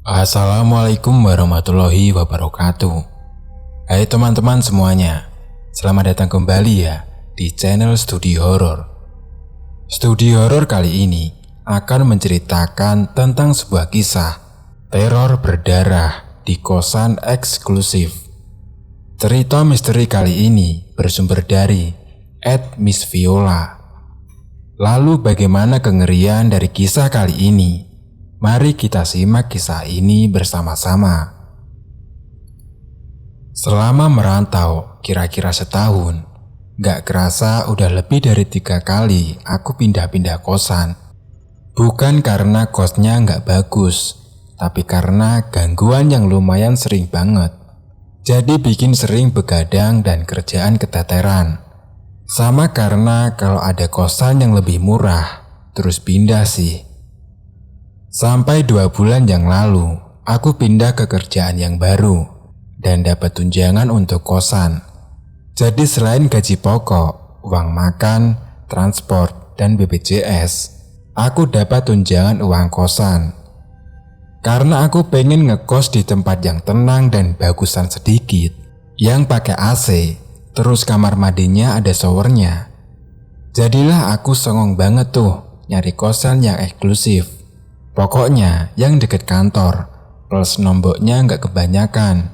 Assalamualaikum warahmatullahi wabarakatuh. Hai teman-teman semuanya, selamat datang kembali ya di channel Studi Horor. Studi Horor kali ini akan menceritakan tentang sebuah kisah teror berdarah di kosan eksklusif. Cerita misteri kali ini bersumber dari @Miss_Viola. Lalu bagaimana kengerian dari kisah kali ini? Mari kita simak kisah ini bersama-sama. Selama merantau kira-kira setahun, gak kerasa udah lebih dari 3 kali aku pindah-pindah kosan. Bukan karena kosnya gak bagus, tapi karena gangguan yang lumayan sering banget. Jadi bikin sering begadang dan kerjaan keteteran. Sama karena kalau ada kosan yang lebih murah, terus pindah sih. Sampai 2 bulan yang lalu, aku pindah ke kerjaan yang baru dan dapat tunjangan untuk kosan. Jadi selain gaji pokok, uang makan, transport, dan BPJS, aku dapat tunjangan uang kosan. Karena aku pengen ngekos di tempat yang tenang dan bagusan sedikit, yang pakai AC, terus kamar mandinya ada showernya. Jadilah aku songong banget tuh nyari kosan yang eksklusif. Pokoknya yang deket kantor, plus nomboknya nggak kebanyakan.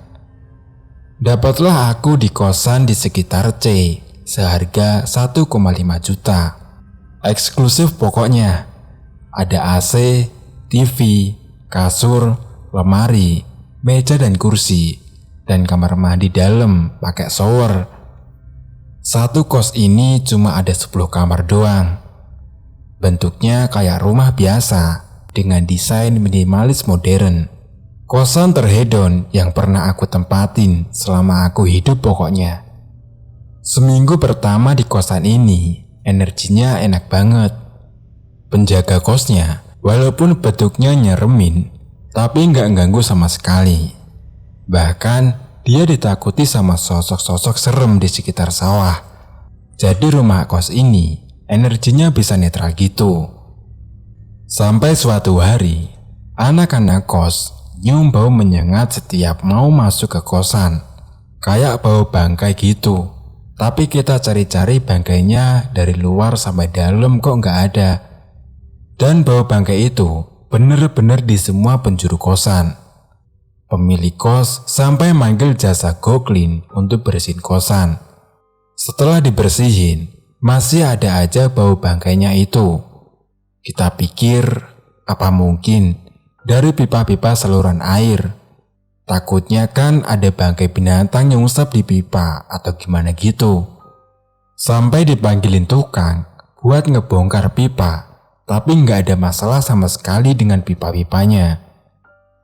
Dapatlah aku di kosan di sekitar C, seharga 1,5 juta. Eksklusif pokoknya. Ada AC, TV, kasur, lemari, meja dan kursi, dan kamar mandi dalam pakai shower. Satu kos ini cuma ada 10 kamar doang. Bentuknya kayak rumah biasa, dengan desain minimalis modern. Kosan terhedon yang pernah aku tempatin selama aku hidup pokoknya. Seminggu pertama di kosan ini, energinya enak banget. Penjaga kosnya, walaupun bentuknya nyeremin, tapi nggak ganggu sama sekali. Bahkan, dia ditakuti sama sosok-sosok serem di sekitar sawah. Jadi rumah kos ini, energinya bisa netral gitu. Sampai suatu hari, anak-anak kos nyium bau menyengat setiap mau masuk ke kosan. Kayak bau bangkai gitu. Tapi kita cari-cari bangkainya dari luar sampai dalam kok nggak ada. Dan bau bangkai itu bener-bener di semua penjuru kosan. Pemilik kos sampai manggil jasa go-clean untuk bersihin kosan. Setelah dibersihin, masih ada aja bau bangkainya itu. Kita pikir, apa mungkin dari pipa-pipa saluran air? Takutnya kan ada bangkai binatang yang nyungsep di pipa atau gimana gitu. Sampai dipanggilin tukang buat ngebongkar pipa, tapi nggak ada masalah sama sekali dengan pipa-pipanya.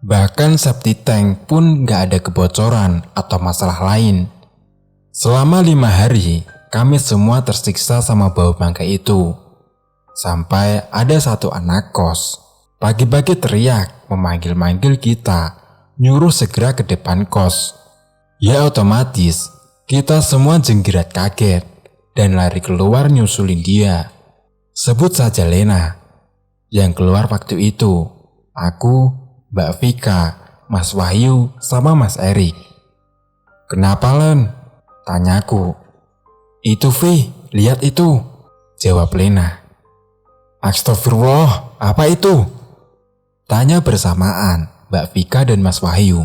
Bahkan septic tank pun nggak ada kebocoran atau masalah lain. Selama 5 hari, kami semua tersiksa sama bau bangkai itu. Sampai ada satu anak kos, pagi-pagi teriak memanggil-manggil kita, nyuruh segera ke depan kos. Ya otomatis, kita semua jenggirat kaget dan lari keluar nyusulin dia. Sebut saja Lena. Yang keluar waktu itu, aku, Mbak Vika, Mas Wahyu, sama Mas Erik. Kenapa Len? Tanyaku. Itu Vi, lihat itu, jawab Lena. Astagfirullah, apa itu? Tanya bersamaan Mbak Vika dan Mas Wahyu.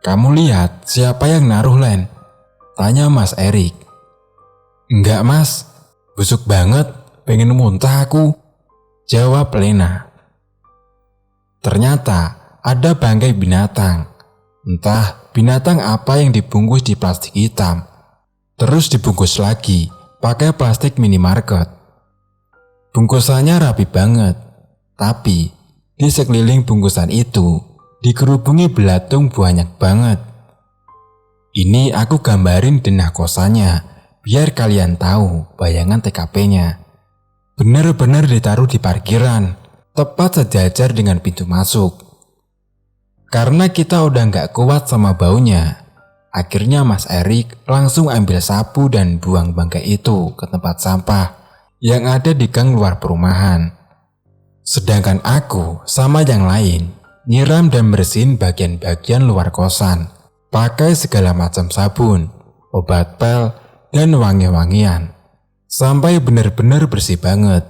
Kamu lihat siapa yang naruh Len? Tanya Mas Erik. Enggak Mas, busuk banget, pengen muntah aku, jawab Lena. Ternyata ada bangkai binatang. Entah binatang apa yang dibungkus di plastik hitam. Terus dibungkus lagi pakai plastik minimarket. Bungkusannya rapi banget, tapi di sekeliling bungkusan itu dikerubungi belatung banyak banget. Ini aku gambarin denah kosannya, biar kalian tahu bayangan TKP-nya. Bener-bener ditaruh di parkiran, tepat sejajar dengan pintu masuk. Karena kita udah gak kuat sama baunya, akhirnya Mas Erik langsung ambil sapu dan buang bangkai itu ke tempat sampah yang ada di gang luar perumahan. Sedangkan aku sama yang lain nyiram dan bersihin bagian-bagian luar kosan, pakai segala macam sabun, obat pel, dan wangi-wangian, sampai benar-benar bersih banget.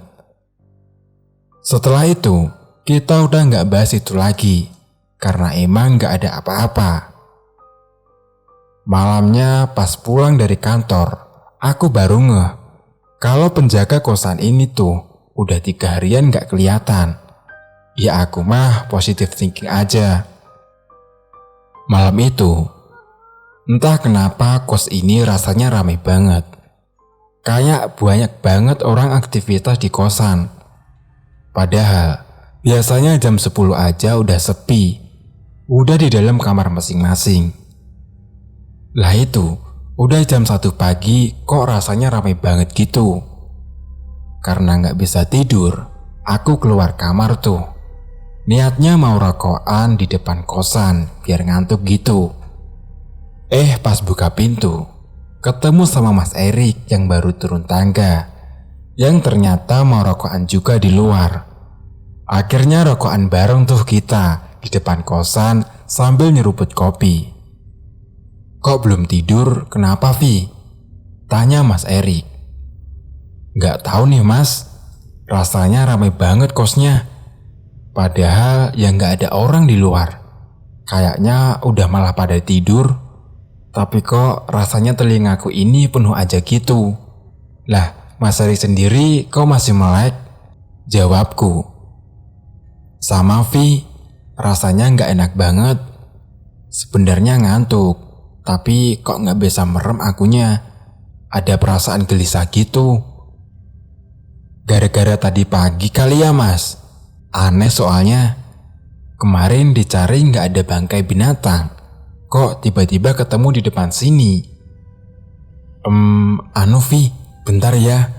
Setelah itu, kita udah nggak bahas itu lagi, karena emang nggak ada apa-apa. Malamnya pas pulang dari kantor, aku baru ngeh kalau penjaga kosan ini tuh udah 3 harian nggak kelihatan. Ya aku mah positive thinking aja. Malam itu, entah kenapa kos ini rasanya ramai banget. Kayak banyak banget orang aktivitas di kosan. Padahal biasanya jam 10 aja udah sepi. Udah di dalam kamar masing-masing. Lah itu, udah jam 1 pagi kok rasanya ramai banget gitu. Karena nggak bisa tidur, aku keluar kamar tuh. Niatnya mau rokokan di depan kosan biar ngantuk gitu. Pas buka pintu, ketemu sama Mas Erik yang baru turun tangga, yang ternyata mau rokokan juga di luar. Akhirnya rokokan bareng tuh kita di depan kosan sambil nyeruput kopi. Kok belum tidur, kenapa Vi? Tanya Mas Erik. Nggak tahu nih Mas, rasanya ramai banget kosnya. Padahal yang nggak ada orang di luar. Kayaknya udah malah pada tidur. Tapi kok rasanya telingaku ini penuh aja gitu. Lah, Mas Erik sendiri kok masih melek? Jawabku. Sama Vi, rasanya nggak enak banget. Sebenarnya ngantuk. Tapi kok nggak bisa merem akunya. Ada perasaan gelisah gitu. Gara-gara tadi pagi kali ya Mas. Aneh soalnya. Kemarin dicari nggak ada bangkai binatang. Kok tiba-tiba ketemu di depan sini? Anu Vi, bentar ya.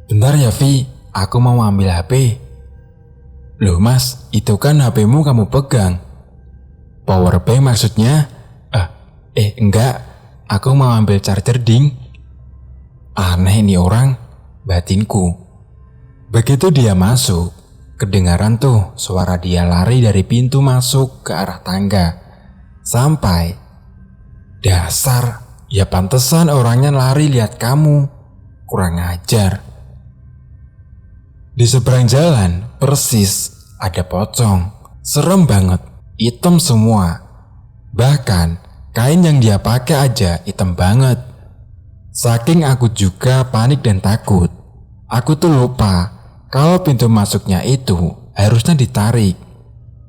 Bentar ya Vi, aku mau ambil HP. Loh Mas, itu kan HPmu kamu pegang. Powerbank maksudnya? Enggak, aku mau ambil charger ding. Aneh ini orang, batinku. Begitu dia masuk, kedengaran tuh suara dia lari dari pintu masuk ke arah tangga. Sampai, dasar, ya pantesan orangnya lari lihat kamu. Kurang ajar. Di seberang jalan, persis, ada pocong. Serem banget, hitam semua. Bahkan, kain yang dia pakai aja hitam banget. Saking aku juga panik dan takut, aku tuh lupa kalau pintu masuknya itu harusnya ditarik.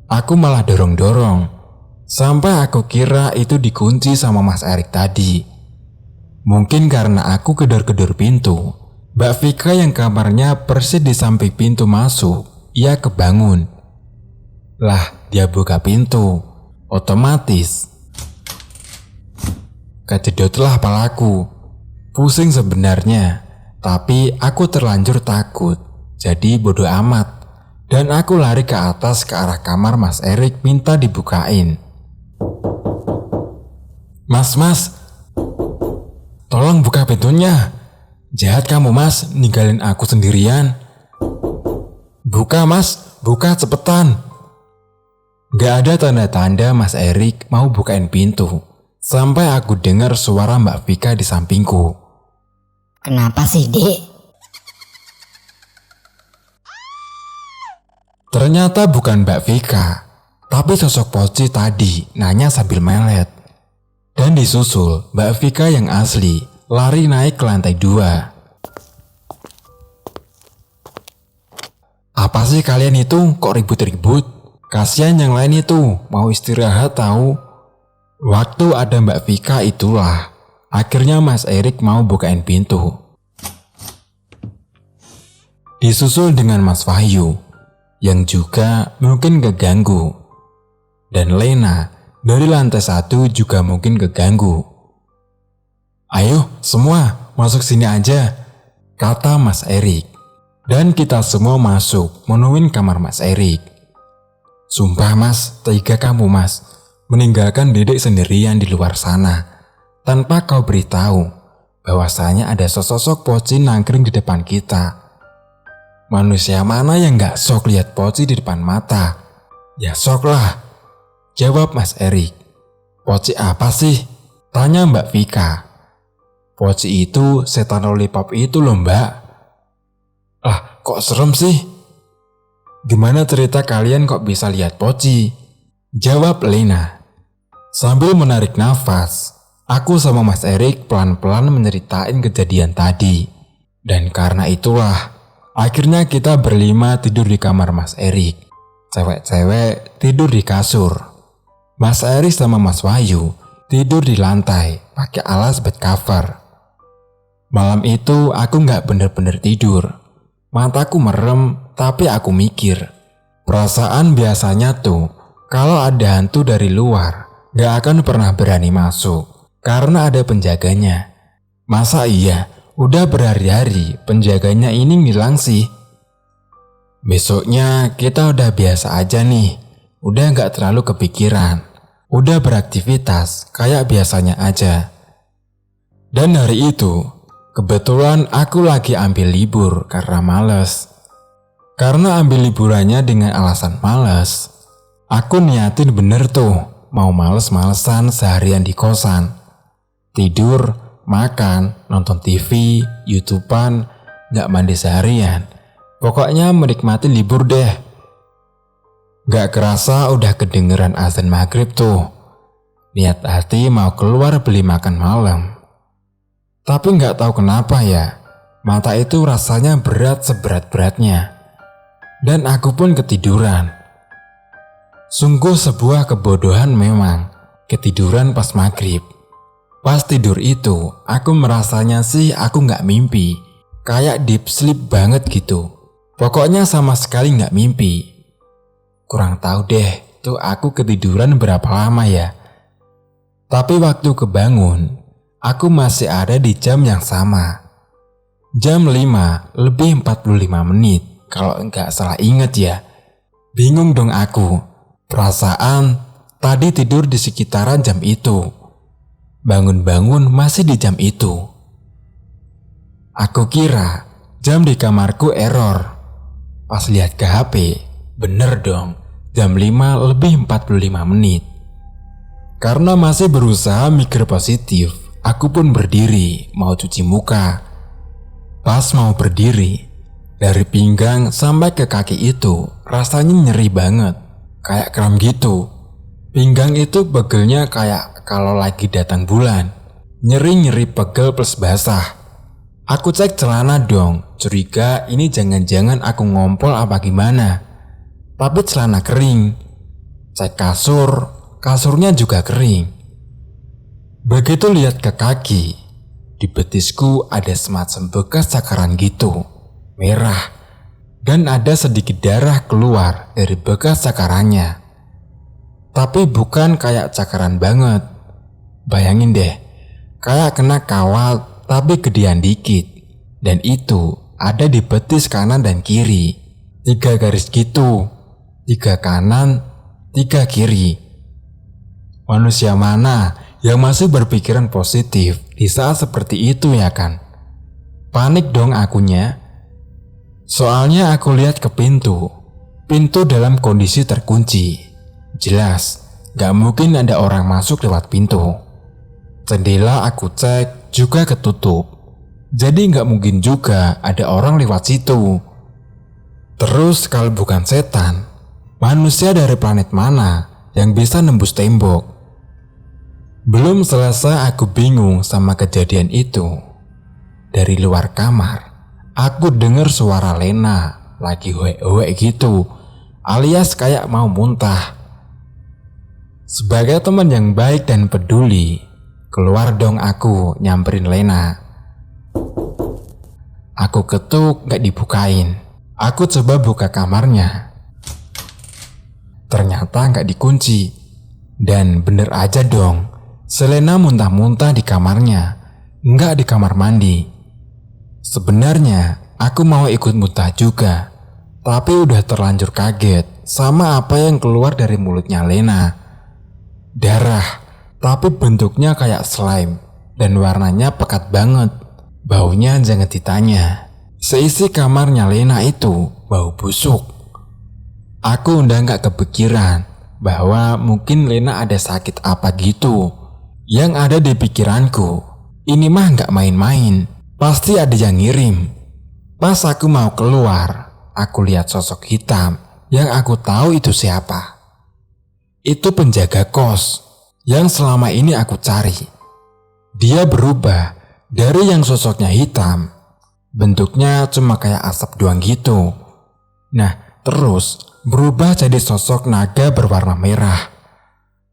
Aku malah dorong-dorong, sampai aku kira itu dikunci sama Mas Erik tadi. Mungkin karena aku gedor-gedor pintu, Mbak Vika yang kamarnya persis di samping pintu masuk, ia kebangun. Lah, dia buka pintu, otomatis kejedotlah palaku. Pusing sebenarnya, tapi aku terlanjur takut. Jadi bodo amat. Dan aku lari ke atas ke arah kamar Mas Erik minta dibukain. Mas, tolong buka pintunya. Jahat kamu Mas, ninggalin aku sendirian. Buka Mas, buka cepetan. Gak ada tanda-tanda Mas Erik mau bukain pintu. Sampai aku dengar suara Mbak Vika di sampingku. Kenapa sih, Dek? Ternyata bukan Mbak Vika, tapi sosok Poci tadi nanya sambil melet. Dan disusul Mbak Vika yang asli lari naik ke lantai 2. Apa sih kalian itu kok ribut-ribut? Kasian yang lain itu mau istirahat tahu. Waktu ada Mbak Vika itulah, akhirnya Mas Erik mau bukain pintu. Disusul dengan Mas Wahyu, yang juga mungkin keganggu. Dan Lena dari lantai 1 juga mungkin keganggu. Ayo semua masuk sini aja, kata Mas Erik. Dan kita semua masuk menuin kamar Mas Erik. Sumpah Mas, tega kamu Mas. Meninggalkan Dedek sendirian di luar sana tanpa kau beritahu bahwasanya ada sosok Poci nangkring di depan kita. Manusia mana yang gak sok lihat Poci di depan mata? Ya sok lah. Jawab Mas Erik. Poci apa sih? Tanya Mbak Vika. Poci itu setan lollipop itu loh Mbak. Lah kok serem sih? Gimana cerita kalian kok bisa lihat poci? Jawab Lena. Sambil menarik nafas, aku sama Mas Erik pelan-pelan menceritain kejadian tadi. Dan karena itulah, akhirnya kita berlima tidur di kamar Mas Erik. Cewek-cewek tidur di kasur. Mas Erik sama Mas Wahyu tidur di lantai pakai alas bed cover. Malam itu aku gak bener-bener tidur. Mataku merem tapi aku mikir. Perasaan biasanya tuh kalau ada hantu dari luar gak akan pernah berani masuk karena ada penjaganya. Masa iya udah berhari-hari penjaganya ini ngilang sih? Besoknya kita udah biasa aja nih, udah gak terlalu kepikiran, udah beraktivitas kayak biasanya aja. Dan hari itu, kebetulan aku lagi ambil libur karena males. Karena ambil liburannya dengan alasan males, aku niatin bener tuh mau males-malesan seharian di kosan. Tidur, makan, nonton TV, YouTubean, gak mandi seharian. Pokoknya menikmati libur deh. Gak kerasa udah kedengeran azan maghrib tuh. Niat hati mau keluar beli makan malam. Tapi gak tahu kenapa ya, mata itu rasanya berat seberat-beratnya. Dan aku pun ketiduran. Sungguh sebuah kebodohan memang, ketiduran pas maghrib. Pas tidur itu, aku merasanya sih aku gak mimpi. Kayak deep sleep banget gitu. Pokoknya sama sekali gak mimpi. Kurang tahu deh, tuh aku ketiduran berapa lama ya. Tapi waktu kebangun, aku masih ada di jam yang sama. Jam 5 lebih 45 menit, kalau nggak salah inget ya. Bingung dong aku, perasaan tadi tidur di sekitaran jam itu. Bangun-bangun masih di jam itu. Aku kira jam di kamarku error. Pas lihat ke HP, bener dong, jam 5 lebih 45 menit. Karena masih berusaha mikir positif, aku pun berdiri mau cuci muka. Pas mau berdiri, dari pinggang sampai ke kaki itu rasanya nyeri banget, kayak kram gitu. Pinggang itu pegelnya kayak kalau lagi datang bulan, nyeri-nyeri pegel plus basah. Aku cek celana dong, curiga ini jangan-jangan aku ngompol apa gimana. Tapi celana kering. Cek kasur, kasurnya juga kering. Begitu lihat ke kaki, di betisku ada semacam bekas cakaran gitu, merah. Dan ada sedikit darah keluar dari bekas cakarannya. Tapi bukan kayak cakaran banget. Bayangin deh, kayak kena kawat tapi gedean dikit. Dan itu ada di betis kanan dan kiri. 3 garis gitu. 3 kanan, 3 kiri. Manusia mana yang masih berpikiran positif di saat seperti itu ya kan? Panik dong akunya. Soalnya aku lihat ke pintu. Pintu dalam kondisi terkunci. Jelas, gak mungkin ada orang masuk lewat pintu. Jendela aku cek juga ketutup. Jadi gak mungkin juga ada orang lewat situ. Terus kalau bukan setan, manusia dari planet mana yang bisa nembus tembok? Belum selesai aku bingung sama kejadian itu. Dari luar kamar, aku dengar suara Lena lagi hoek-hoek gitu, alias kayak mau muntah. Sebagai teman yang baik dan peduli, keluar dong aku nyamperin Lena. Aku ketuk gak dibukain. Aku coba buka kamarnya. Ternyata gak dikunci. Dan bener aja dong, Selena muntah-muntah di kamarnya, gak di kamar mandi. Sebenarnya aku mau ikut muntah juga, tapi udah terlanjur kaget sama apa yang keluar dari mulutnya Lena. Darah, tapi bentuknya kayak slime dan warnanya pekat banget. Baunya jangan ditanya. Seisi kamarnya Lena itu bau busuk. Aku udah gak kepikiran bahwa mungkin Lena ada sakit apa gitu. Yang ada di pikiranku, ini mah gak main-main, pasti ada yang ngirim. Pas aku mau keluar, aku lihat sosok hitam yang aku tahu itu siapa. Itu penjaga kos yang selama ini aku cari. Dia berubah dari yang sosoknya hitam, bentuknya cuma kayak asap doang gitu. Nah, terus berubah jadi sosok naga berwarna merah.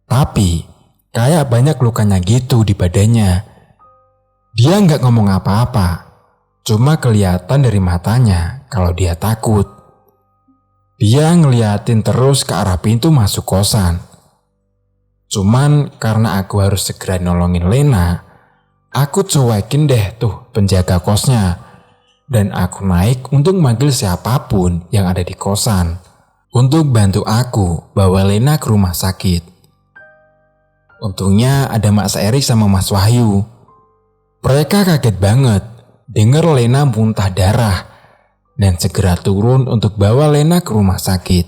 Tapi kayak banyak lukanya gitu di badannya. Dia nggak ngomong apa-apa, cuma kelihatan dari matanya kalau dia takut. Dia ngeliatin terus ke arah pintu masuk kosan. Cuman karena aku harus segera nolongin Lena, aku cuekin deh tuh penjaga kosnya. Dan aku naik untuk manggil siapapun yang ada di kosan untuk bantu aku bawa Lena ke rumah sakit. Untungnya ada Mas Erik sama Mas Wahyu. Mereka kaget banget dengar Lena muntah darah dan segera turun untuk bawa Lena ke rumah sakit.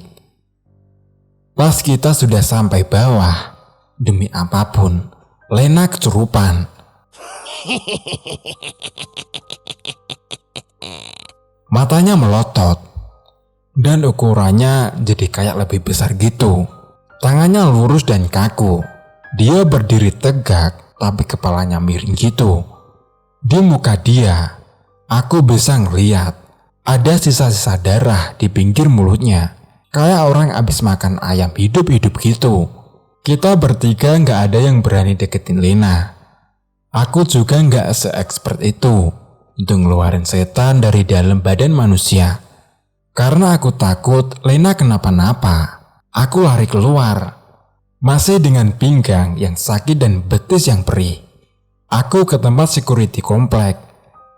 Pas kita sudah sampai bawah, demi apapun, Lena kesurupan. Matanya melotot dan ukurannya jadi kayak lebih besar gitu. Tangannya lurus dan kaku. Dia berdiri tegak tapi kepalanya miring gitu. Di muka dia, aku bisa ngeliat ada sisa-sisa darah di pinggir mulutnya. Kayak orang abis makan ayam hidup-hidup gitu. Kita bertiga gak ada yang berani deketin Lena. Aku juga gak se-expert itu untuk ngeluarin setan dari dalam badan manusia. Karena aku takut Lena kenapa-napa, aku lari keluar. Masih dengan pinggang yang sakit dan betis yang perih. Aku ke tempat security komplek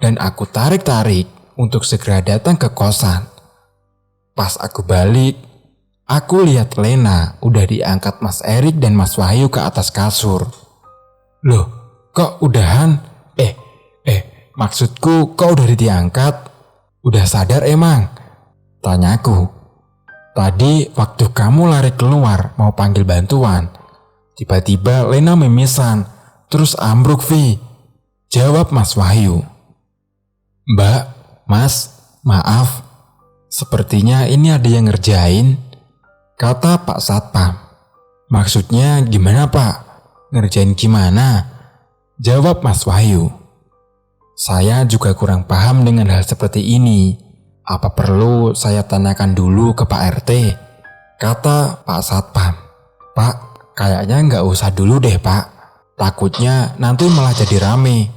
dan aku tarik-tarik untuk segera datang ke kosan. Pas aku balik, aku lihat Lena udah diangkat Mas Erik dan Mas Wahyu ke atas kasur. Loh, kok udahan? Maksudku kok udah diangkat? Udah sadar emang? Tanyaku. Tadi waktu kamu lari keluar mau panggil bantuan, tiba-tiba Lena mimisan, terus ambruk Vi. Jawab Mas Wahyu. Mbak, Mas, maaf. Sepertinya ini ada yang ngerjain, kata Pak Satpam. Maksudnya gimana Pak? Ngerjain gimana? Jawab Mas Wahyu. Saya juga kurang paham dengan hal seperti ini. Apa perlu saya tanyakan dulu ke Pak RT? Kata Pak Satpam. Pak, kayaknya nggak usah dulu deh Pak. Takutnya nanti malah jadi rame.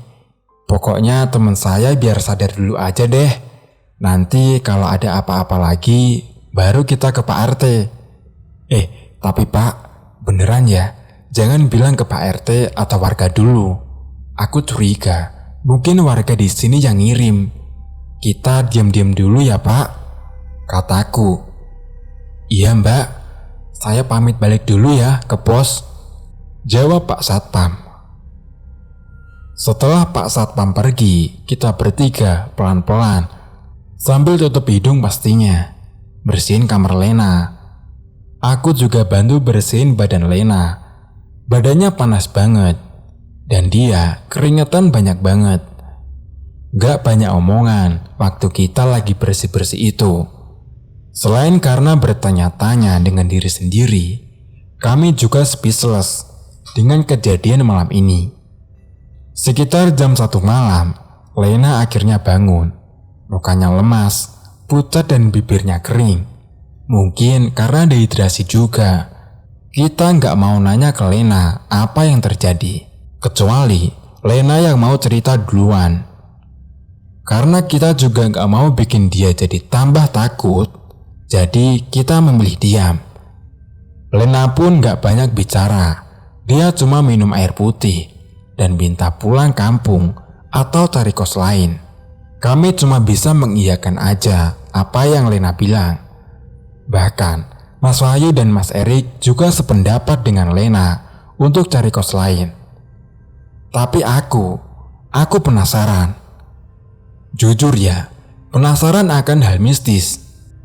Pokoknya teman saya biar sadar dulu aja deh. Nanti kalau ada apa-apa lagi, baru kita ke Pak RT. Tapi Pak, beneran ya? Jangan bilang ke Pak RT atau warga dulu. Aku curiga, mungkin warga di sini yang ngirim. Kita diam-diam dulu ya Pak, kataku. Iya Mbak, saya pamit balik dulu ya ke pos, jawab Pak Satpam. Setelah Pak Satpam pergi, kita bertiga pelan-pelan sambil tutup hidung pastinya, bersihin kamar Lena. Aku juga bantu bersihin badan Lena. Badannya panas banget dan dia keringetan banyak banget. Gak banyak omongan waktu kita lagi bersih-bersih itu. Selain karena bertanya-tanya dengan diri sendiri, kami juga speechless dengan kejadian malam ini. Sekitar jam 1 malam, Lena akhirnya bangun. Mukanya lemas, pucat dan bibirnya kering. Mungkin karena dehidrasi juga. Kita gak mau nanya ke Lena apa yang terjadi, kecuali Lena yang mau cerita duluan. Karena kita juga gak mau bikin dia jadi tambah takut, jadi kita memilih diam. Lena pun gak banyak bicara, dia cuma minum air putih dan minta pulang kampung atau cari kos lain. Kami cuma bisa mengiyakan aja apa yang Lena bilang. Bahkan Mas Wahyu dan Mas Erik juga sependapat dengan Lena untuk cari kos lain. Tapi aku penasaran. Jujur ya, penasaran akan hal mistis.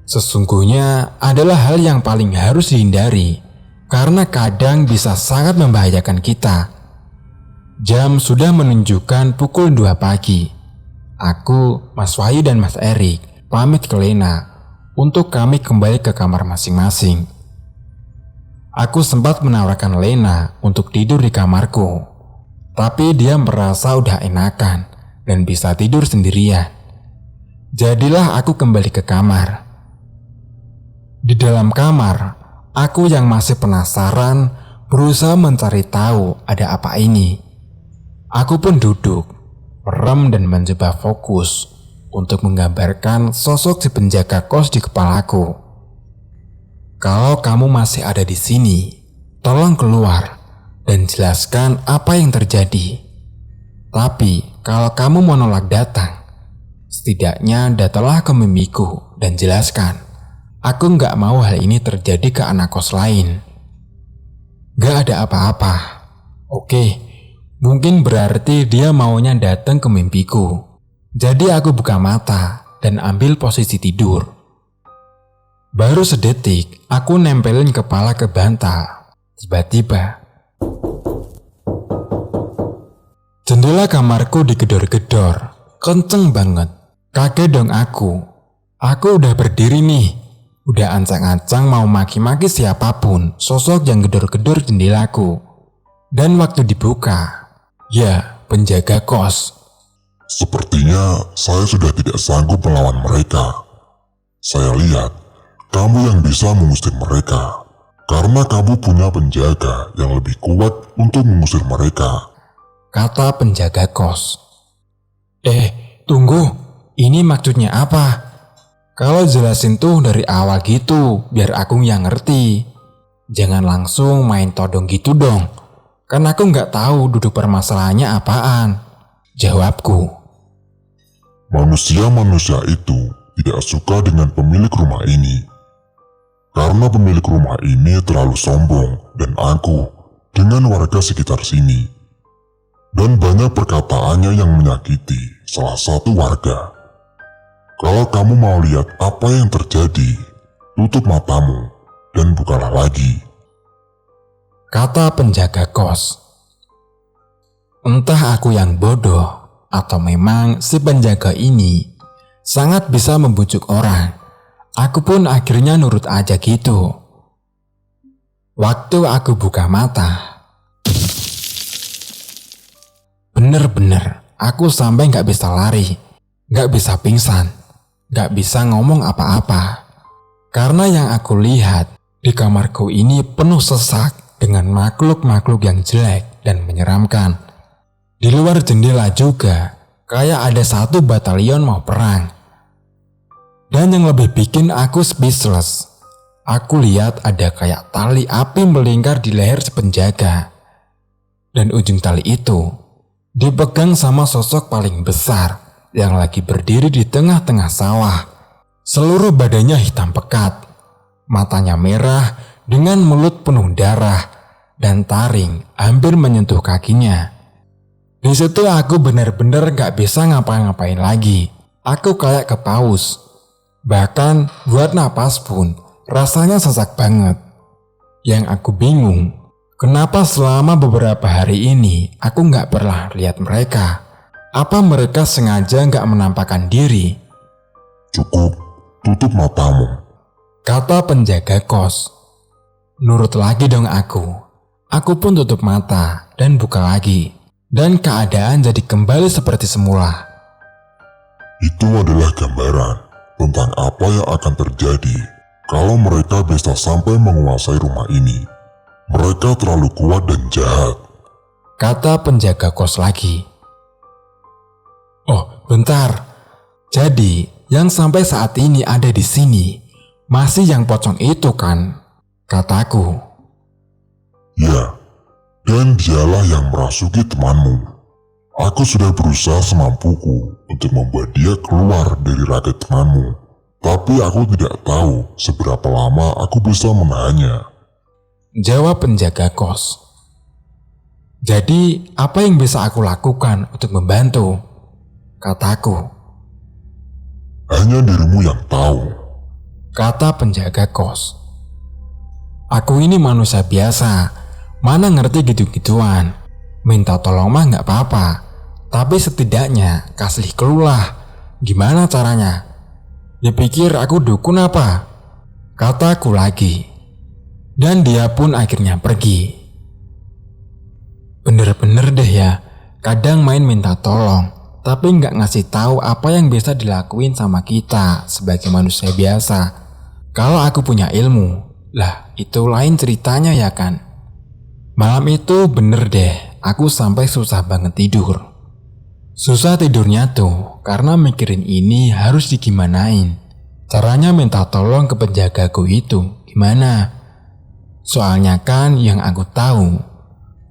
Sesungguhnya adalah hal yang paling harus dihindari. karena kadang bisa sangat membahayakan kita. Jam sudah menunjukkan pukul 2 pagi. Aku, Mas Wahyu dan Mas Erik pamit ke Lena untuk kami kembali ke kamar masing-masing. Aku sempat menawarkan Lena untuk tidur di kamarku, tapi dia merasa udah enakan dan bisa tidur sendirian. Jadilah aku kembali ke kamar. Di dalam kamar, aku yang masih penasaran berusaha mencari tahu ada apa ini. Aku pun duduk, merem dan mencoba fokus untuk menggambarkan sosok si penjaga kos di kepalaku. Kalau kamu masih ada di sini, tolong keluar dan jelaskan apa yang terjadi. Tapi kalau kamu menolak datang, setidaknya datanglah ke mimpiku dan jelaskan. Aku nggak mau hal ini terjadi ke anak kos lain. Gak ada apa-apa. Oke, mungkin berarti dia maunya datang ke mimpiku. Jadi aku buka mata dan ambil posisi tidur. Baru sedetik, aku nempelin kepala ke bantal. Tiba-tiba, jendela kamarku digedor-gedor. Kenceng banget. Kaget dong aku. Aku udah berdiri nih. Udah ancang-ancang mau maki-maki siapapun sosok yang gedor-gedor jendelaku. Dan waktu dibuka, ya penjaga kos. Sepertinya saya sudah tidak sanggup melawan mereka. Saya lihat kamu yang bisa mengusir mereka, karena kamu punya penjaga yang lebih kuat untuk mengusir mereka, kata penjaga kos. Tunggu, ini maksudnya apa? Kalau jelasin tuh dari awal gitu, biar aku yang ngerti. Jangan langsung main todong gitu dong, kan aku nggak tahu duduk permasalahannya apaan. Jawabku. Manusia-manusia itu tidak suka dengan pemilik rumah ini. Karena pemilik rumah ini terlalu sombong dan angkuh dengan warga sekitar sini. Dan banyak perkataannya yang menyakiti salah satu warga. Kalau kamu mau lihat apa yang terjadi, tutup matamu dan bukalah lagi, kata penjaga kos. Entah aku yang bodoh atau memang si penjaga ini sangat bisa membujuk orang. Aku pun akhirnya nurut aja gitu. Waktu aku buka mata, bener-bener aku sampai gak bisa lari, gak bisa pingsan, gak bisa ngomong apa-apa. Karena yang aku lihat di kamarku ini penuh sesak dengan makhluk-makhluk yang jelek dan menyeramkan. Di luar jendela juga kayak ada satu batalion mau perang. Dan yang lebih bikin aku speechless, aku lihat ada kayak tali api melingkar di leher si penjaga. Dan ujung tali itu dipegang sama sosok paling besar yang lagi berdiri di tengah-tengah sawah. Seluruh badannya hitam pekat, matanya merah dengan mulut penuh darah, dan taring hampir menyentuh kakinya. Di situ aku benar-benar gak bisa ngapa-ngapain lagi. Aku kayak kepaus. Bahkan buat napas pun rasanya sesak banget. Yang aku bingung, kenapa selama beberapa hari ini aku gak pernah lihat mereka. Apa mereka sengaja gak menampakkan diri? cukup, tutup matamu, kata penjaga kos. Nurut lagi dong aku. Aku pun tutup mata dan buka lagi. Dan keadaan jadi kembali seperti semula. Itu adalah gambaran tentang apa yang akan terjadi kalau mereka bisa sampai menguasai rumah ini. Mereka terlalu kuat dan jahat, kata penjaga kos lagi. Oh, bentar. Jadi, yang sampai saat ini ada di sini masih yang pocong itu kan? Kataku. ya, dan dialah yang merasuki temanmu. Aku sudah berusaha semampuku untuk membuat dia keluar dari raket temanmu, tapi aku tidak tahu seberapa lama aku bisa menahannya, jawab penjaga kos. Jadi, apa yang bisa aku lakukan untuk membantu? Kataku. hanya dirimu yang tahu. Kata penjaga kos. Aku ini manusia biasa, mana ngerti gitu-gituan. Minta tolong mah gak apa-apa, tapi setidaknya kasih clue lah. Gimana caranya? Dipikir aku dukun apa? Kataku lagi. Dan dia pun akhirnya pergi. Bener-bener deh ya, kadang main minta tolong, tapi nggak ngasih tahu apa yang bisa dilakuin sama kita sebagai manusia biasa. Kalau aku punya ilmu, lah itu lain ceritanya ya kan. Malam itu bener deh, aku sampai susah banget tidur. Susah tidurnya tuh karena mikirin ini harus digimanain. Caranya minta tolong ke penjagaku itu gimana? Soalnya kan yang aku tahu,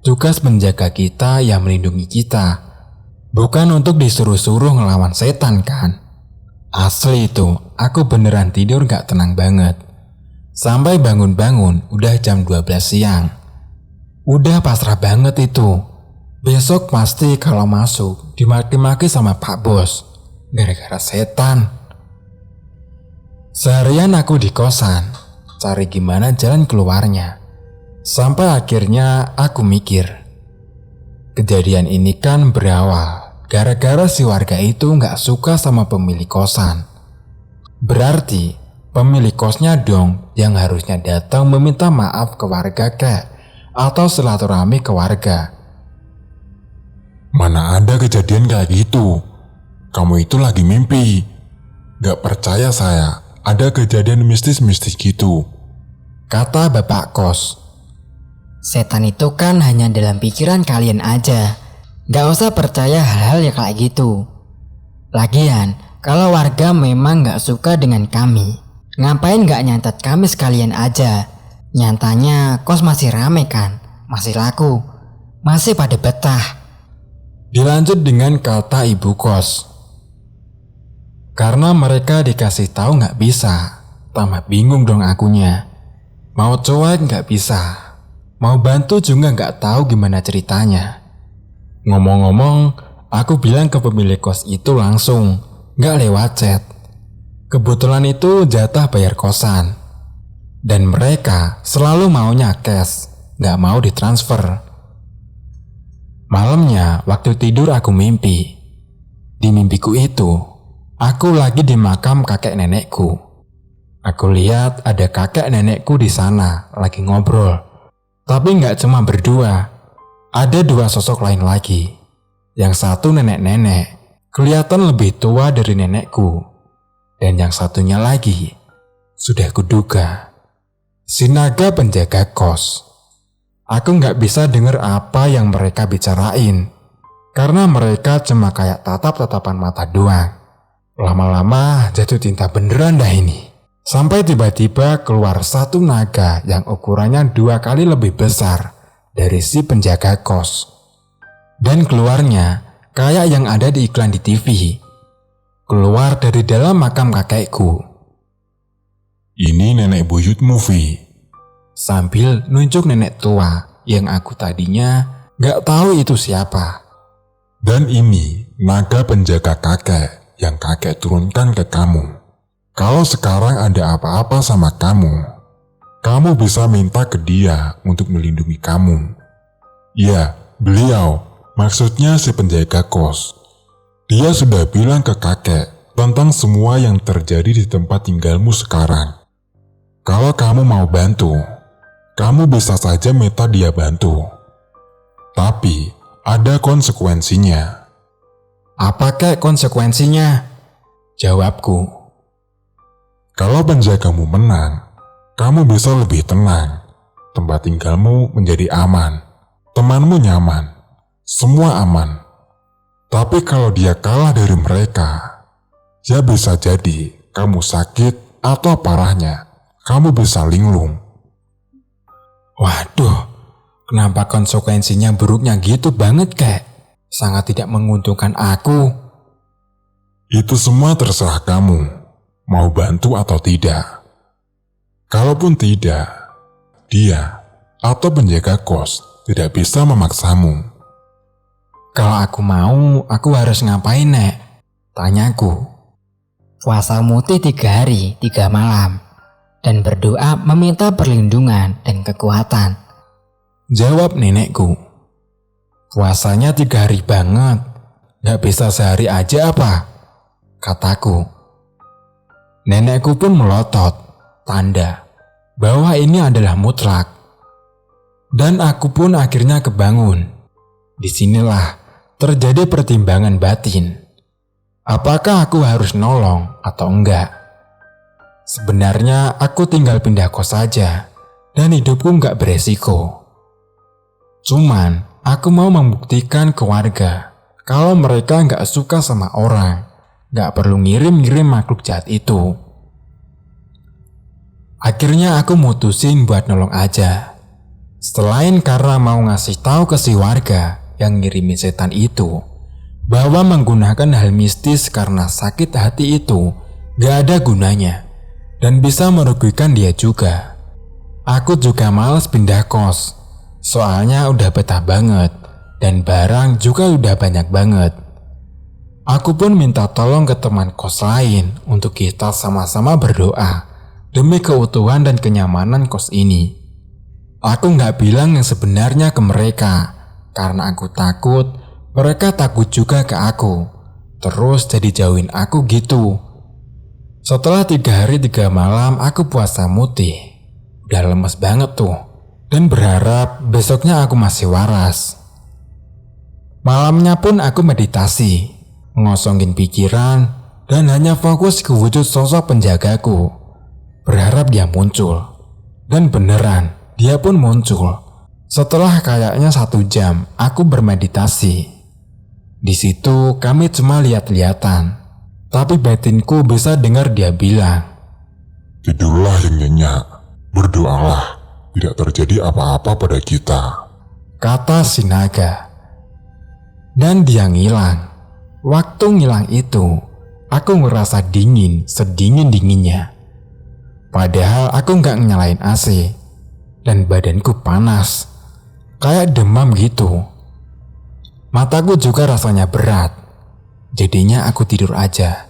tugas menjaga kita yang melindungi kita, bukan untuk disuruh-suruh ngelawan setan kan. Asli itu, aku beneran tidur gak tenang banget. Sampai bangun-bangun udah jam 12 siang. Udah pasrah banget itu. Besok pasti kalau masuk dimaki-maki sama Pak Bos gara-gara setan. Seharian aku di kosan, cari gimana jalan keluarnya. Sampai akhirnya aku mikir, kejadian ini kan berawal gara-gara si warga itu gak suka sama pemilik kosan. Berarti pemilik kosnya dong yang harusnya datang meminta maaf ke warga kek, atau silaturahmi ke warga. Mana ada kejadian kayak gitu? Kamu itu lagi mimpi. Gak percaya saya ada kejadian mistis-mistis gitu, kata bapak kos. Setan itu kan hanya dalam pikiran kalian aja. Gak usah percaya hal-hal yang kayak gitu. Lagian, kalau warga memang gak suka dengan kami, ngapain gak nyantet kami sekalian aja? Nyatanya kos masih rame kan, masih laku, masih pada betah. Dilanjut dengan kata ibu kos. Karena mereka dikasih tahu gak bisa, tambah bingung dong akunya. Mau cuek gak bisa, mau bantu juga gak tahu gimana ceritanya. Ngomong-ngomong, aku bilang ke pemilik kos itu langsung, gak lewat chat. Kebetulan itu jatah bayar kosan. Dan mereka selalu maunya cash, gak mau ditransfer. Malamnya waktu tidur aku mimpi. Di mimpiku itu, aku lagi di makam kakek nenekku. Aku lihat ada kakek nenekku di sana lagi ngobrol. Tapi gak cuma berdua. Ada dua sosok lain lagi. Yang satu nenek-nenek, kelihatan lebih tua dari nenekku. Dan yang satunya lagi, sudah kuduga, si naga penjaga kos. Aku gak bisa dengar apa yang mereka bicarain, karena mereka cuma kayak tatap-tatapan mata doang. Lama-lama jatuh cinta beneran dah ini. Sampai tiba-tiba keluar satu naga yang ukurannya 2 kali lebih besar dari si penjaga kos. Dan keluarnya kayak yang ada di iklan di TV. Keluar dari dalam makam kakekku. Ini nenek buyut movie. Sambil nunjuk nenek tua yang aku tadinya gak tahu itu siapa. Dan ini naga penjaga kakek yang kakek turunkan ke kamu. Kalau sekarang ada apa-apa sama kamu bisa minta ke dia untuk melindungi kamu. Ya, beliau, maksudnya si penjaga kos. Dia sudah bilang ke kakek tentang semua yang terjadi di tempat tinggalmu sekarang. Kalau kamu mau bantu, kamu bisa saja minta dia bantu. Tapi ada konsekuensinya. Apa kek konsekuensinya? Jawabku. Kalau penjagamu menang, kamu bisa lebih tenang. Tempat tinggalmu menjadi aman. Temanmu nyaman. Semua aman. Tapi kalau dia kalah dari mereka, ya bisa jadi kamu sakit atau parahnya, kamu bisa linglung. Waduh, kenapa konsekuensinya buruknya gitu banget kek? Sangat tidak menguntungkan aku. Itu semua terserah kamu, mau bantu atau tidak. Kalaupun tidak, dia atau penjaga kos tidak bisa memaksamu. Kalau aku mau, aku harus ngapain nek? Tanyaku. Puasa mutih 3 hari 3 malam. dan berdoa meminta perlindungan dan kekuatan. Jawab nenekku. Puasanya 3 hari banget, gak bisa sehari aja apa? Kataku. Nenekku pun melotot, tanda bahwa ini adalah mutlak. Dan aku pun akhirnya kebangun. Disinilah terjadi pertimbangan batin. Apakah aku harus nolong atau enggak? Sebenarnya aku tinggal pindah kos saja dan hidupku enggak beresiko. Cuman aku mau membuktikan ke warga kalau mereka enggak suka sama orang, enggak perlu ngirim-ngirim makhluk jahat itu. Akhirnya aku mutusin buat nolong aja. Selain karena mau ngasih tahu ke si warga yang ngirimin setan itu bahwa menggunakan hal mistis karena sakit hati itu gak ada gunanya dan bisa merugikan dia juga. Aku juga males pindah kos, soalnya udah betah banget dan barang juga udah banyak banget. Aku pun minta tolong ke teman kos lain untuk kita sama-sama berdoa demi keutuhan dan kenyamanan kos ini. Aku gak bilang yang sebenarnya ke mereka karena aku takut mereka takut juga ke aku, terus jadi jauhin aku gitu. Setelah 3 hari 3 malam aku puasa mutih, udah lemes banget tuh, dan berharap besoknya aku masih waras. Malamnya pun aku meditasi, ngosongin pikiran, dan hanya fokus ke wujud sosok penjagaku. Berharap dia muncul, dan beneran dia pun muncul. Setelah kayaknya 1 jam aku bermeditasi. Di situ kami cuma lihat-lihatan, tapi batinku bisa dengar dia bilang, Tidurlah yang nyenyak, berdoalah, tidak terjadi apa-apa pada kita, kata si naga. Dan dia ngilang. Waktu ngilang itu, aku ngerasa dingin sedingin-dinginnya. Padahal aku gak nyalain AC, dan badanku panas, kayak demam gitu. Mataku juga rasanya berat, jadinya aku tidur aja,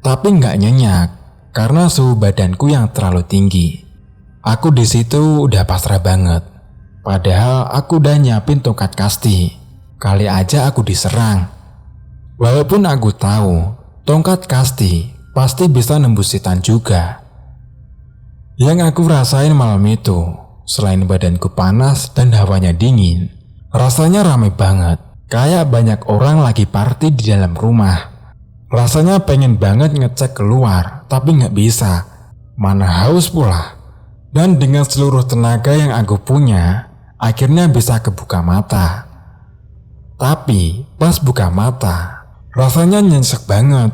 tapi gak nyenyak karena suhu badanku yang terlalu tinggi. Aku di situ udah pasrah banget, padahal aku udah nyiapin tongkat kasti, kali aja aku diserang. Walaupun aku tahu tongkat kasti pasti bisa nembus setan juga. Yang aku rasain malam itu, selain badanku panas dan hawanya dingin, rasanya rame banget. Kayak banyak orang lagi party di dalam rumah. Rasanya pengen banget ngecek keluar, tapi gak bisa. Mana haus pula. Dan dengan seluruh tenaga yang aku punya, akhirnya bisa kebuka mata. Tapi pas buka mata, rasanya nyesek banget.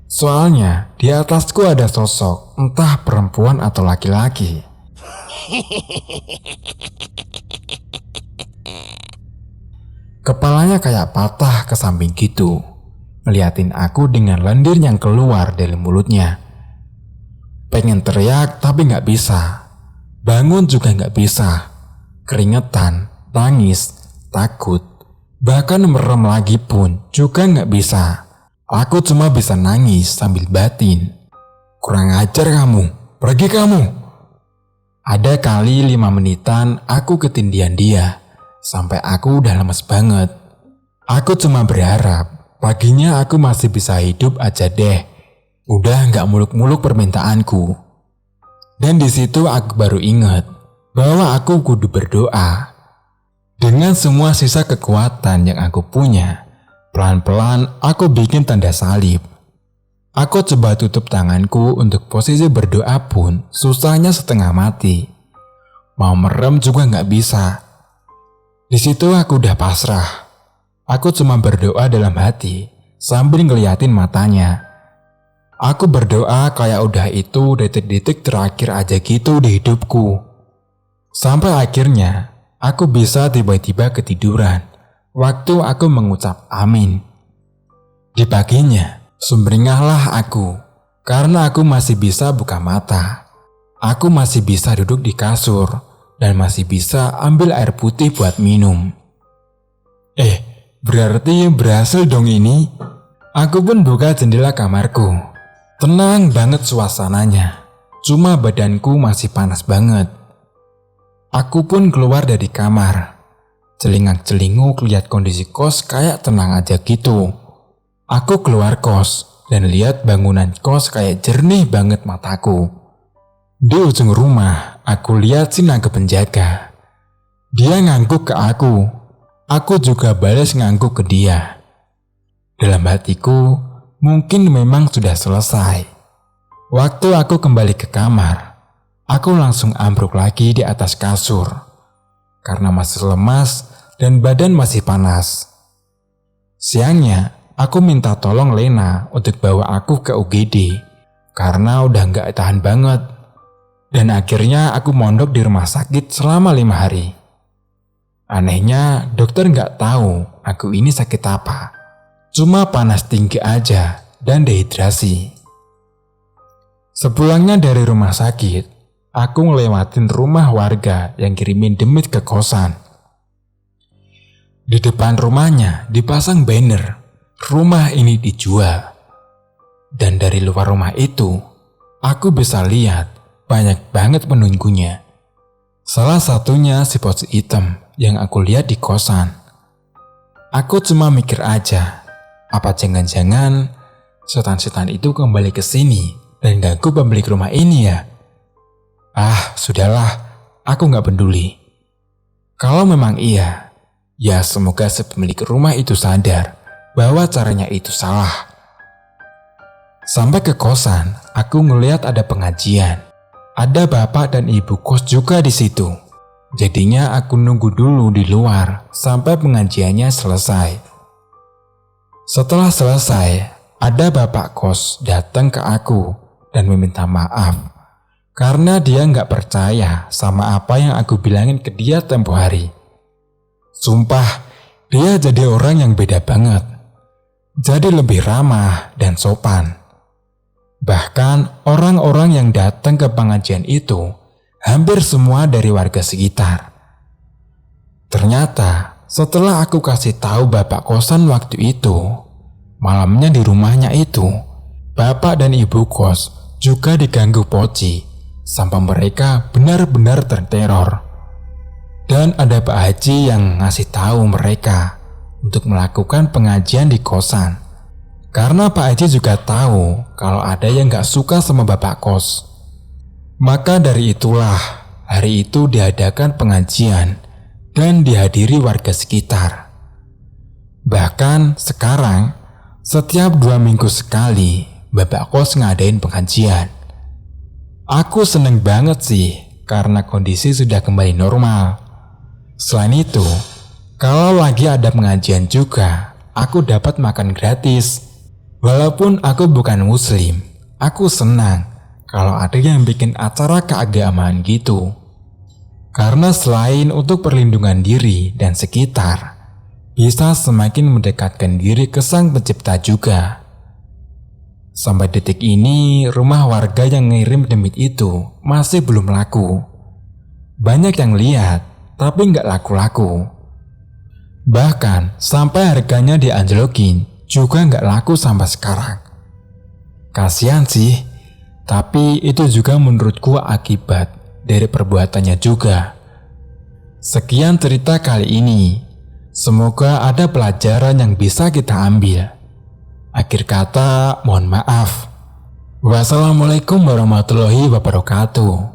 Soalnya di atasku ada sosok, entah perempuan atau laki-laki. Kepalanya kayak patah ke samping gitu, ngeliatin aku dengan lendir yang keluar dari mulutnya. Pengen teriak tapi gak bisa, bangun juga gak bisa, keringetan, tangis, takut, bahkan merem lagi pun juga gak bisa. Aku cuma bisa nangis sambil batin, kurang ajar kamu, pergi kamu. Ada kali 5 menitan aku ketindihan dia. Sampai aku udah lemes banget. Aku cuma berharap paginya aku masih bisa hidup aja deh. Udah gak muluk-muluk permintaanku. Dan di situ aku baru ingat bahwa aku kudu berdoa. Dengan semua sisa kekuatan yang aku punya, pelan-pelan aku bikin tanda salib. Aku coba tutup tanganku untuk posisi berdoa pun susahnya setengah mati. Mau merem juga gak bisa. Di situ aku udah pasrah. Aku cuma berdoa dalam hati sambil ngeliatin matanya. Aku berdoa kayak udah itu detik-detik terakhir aja gitu di hidupku. Sampai akhirnya aku bisa tiba-tiba ketiduran waktu aku mengucap amin. Di paginya sumringahlah aku karena aku masih bisa buka mata. Aku masih bisa duduk di kasur dan masih bisa ambil air putih buat minum. Berarti berhasil dong ini. Aku pun buka jendela kamarku. Tenang banget suasananya. cuma badanku masih panas banget. Aku pun keluar dari kamar. Celingak-celinguk lihat kondisi kos kayak tenang aja gitu. Aku keluar kos dan lihat bangunan kos kayak jernih banget mataku. Di ujung rumah, aku lihat si naga penjaga. Dia ngangguk ke aku. Aku juga balas ngangguk ke dia. Dalam hatiku, mungkin memang sudah selesai. Waktu aku kembali ke kamar, aku langsung ambruk lagi di atas kasur. Karena masih lemas dan badan masih panas. Siangnya, aku minta tolong Lena untuk bawa aku ke UGD. Karena udah gak tahan banget. Dan akhirnya aku mondok di rumah sakit selama 5 hari. Anehnya, dokter gak tahu aku ini sakit apa. Cuma panas tinggi aja dan dehidrasi. Sepulangnya dari rumah sakit, aku ngelewatin rumah warga yang kirimin demit ke kosan. Di depan rumahnya dipasang banner, rumah ini dijual. Dan dari luar rumah itu, aku bisa lihat banyak banget penunggunya. Salah satunya si pos hitam yang aku lihat di kosan. Aku cuma mikir aja, apa jangan-jangan setan-setan itu kembali ke sini dan ganggu pemilik rumah ini ya? Ah, sudahlah, aku gak peduli. Kalau memang iya, ya semoga si pemilik rumah itu sadar bahwa caranya itu salah. Sampai ke kosan, aku ngeliat ada pengajian. Ada bapak dan ibu kos juga di situ. Jadinya aku nunggu dulu di luar sampai pengajiannya selesai. Setelah selesai, ada bapak kos datang ke aku dan meminta maaf karena dia nggak percaya sama apa yang aku bilangin ke dia tempo hari. Sumpah, dia jadi orang yang beda banget. Jadi lebih ramah dan sopan. Bahkan orang-orang yang datang ke pengajian itu hampir semua dari warga sekitar. Ternyata setelah aku kasih tahu bapak kosan waktu itu, malamnya di rumahnya itu, bapak dan ibu kos juga diganggu poci sampai mereka benar-benar terteror. Dan ada Pak Haji yang ngasih tahu mereka untuk melakukan pengajian di kosan. Karena Pak Haji juga tahu kalau ada yang gak suka sama bapak kos. Maka dari itulah hari itu diadakan pengajian dan dihadiri warga sekitar. Bahkan sekarang setiap 2 minggu sekali bapak kos ngadain pengajian. Aku seneng banget sih karena kondisi sudah kembali normal. Selain itu, kalau lagi ada pengajian juga, aku dapat makan gratis. Walaupun aku bukan muslim, aku senang kalau ada yang bikin acara keagamaan gitu. Karena selain untuk perlindungan diri dan sekitar, bisa semakin mendekatkan diri ke Sang Pencipta juga. Sampai detik ini, rumah warga yang ngirim demit itu masih belum laku. Banyak yang lihat, tapi nggak laku-laku. Bahkan sampai harganya dianjlokin juga nggak laku sampai sekarang. Kasian sih, tapi itu juga menurutku akibat dari perbuatannya juga. Sekian cerita kali ini. Semoga ada pelajaran yang bisa kita ambil. Akhir kata, mohon maaf. Wassalamualaikum warahmatullahi wabarakatuh.